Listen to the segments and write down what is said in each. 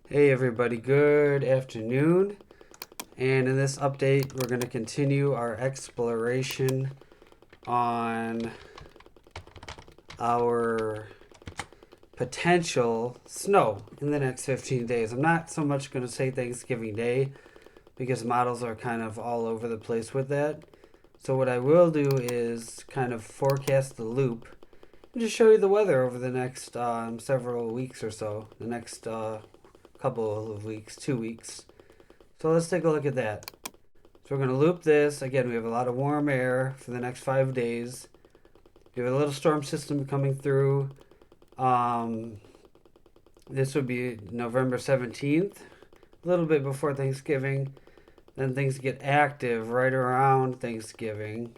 Hey everybody, good afternoon. And in this update, we're going to continue our exploration on our potential snow in the next 15 days. I'm not so much going to say Thanksgiving Day because models are kind of all over the place with that. So what I will do is kind of forecast the loop and just show you the weather over the next several weeks or so. The next couple of weeks, 2 weeks. So let's take a look at that. So we're going to loop this. Again, we have a lot of warm air for the next 5 days. We have a little storm system coming through. Um, this would be November 17th, a little bit before Thanksgiving. Then things get active right around Thanksgiving.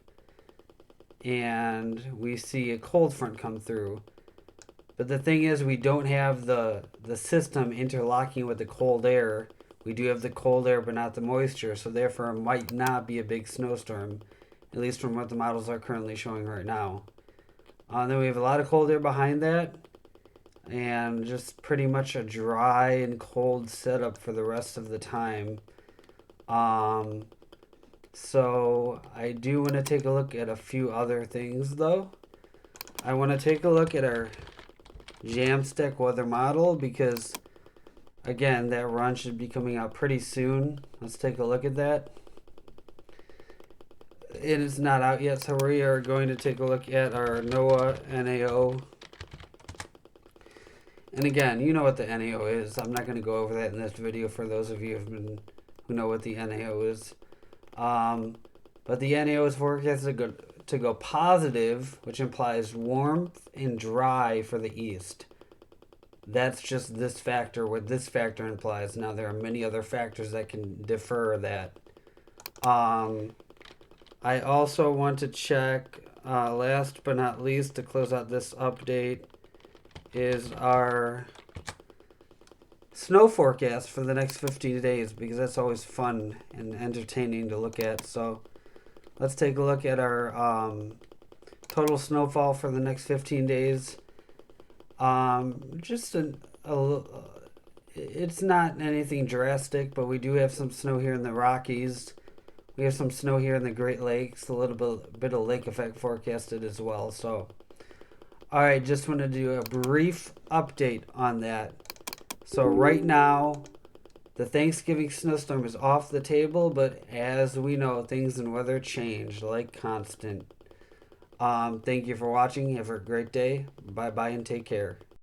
And we see a cold front come through. But the thing is, we don't have the system interlocking with the cold air. We do have the cold air, but not the moisture, so therefore it might not be a big snowstorm, at least from what the models are currently showing right now. Then we have a lot of cold air behind that, and just pretty much a dry and cold setup for the rest of the time. Um, so I do want to take a look at a few other things, though. I want to take a look at our Jamstack weather model because, again, that run should be coming out pretty soon. Let's take a look at that. It is not out yet, so we are going to take a look at our NOAA NAO. And again, you know what the NAO is. I'm not going to go over that in this video for those of you who know what the NAO is. But the NAO is forecasted to go positive, which implies warmth and dry for the east. That's just this factor, what this factor implies. Now, there are many other factors that can defer that. I also want to check, last but not least, to close out this update, is our snow forecast for the next 15 days because that's always fun and entertaining to look at. So let's take a look at our total snowfall for the next 15 days. Just it's not anything drastic, but we do have some snow here in the Rockies. We have some snow here in the Great Lakes, a little bit of lake effect forecasted as well. So, all right, just want to do a brief update on that. So right now, the Thanksgiving snowstorm is off the table, but as we know, things in weather change like constant. Thank you for watching. Have a great day. Bye bye and take care.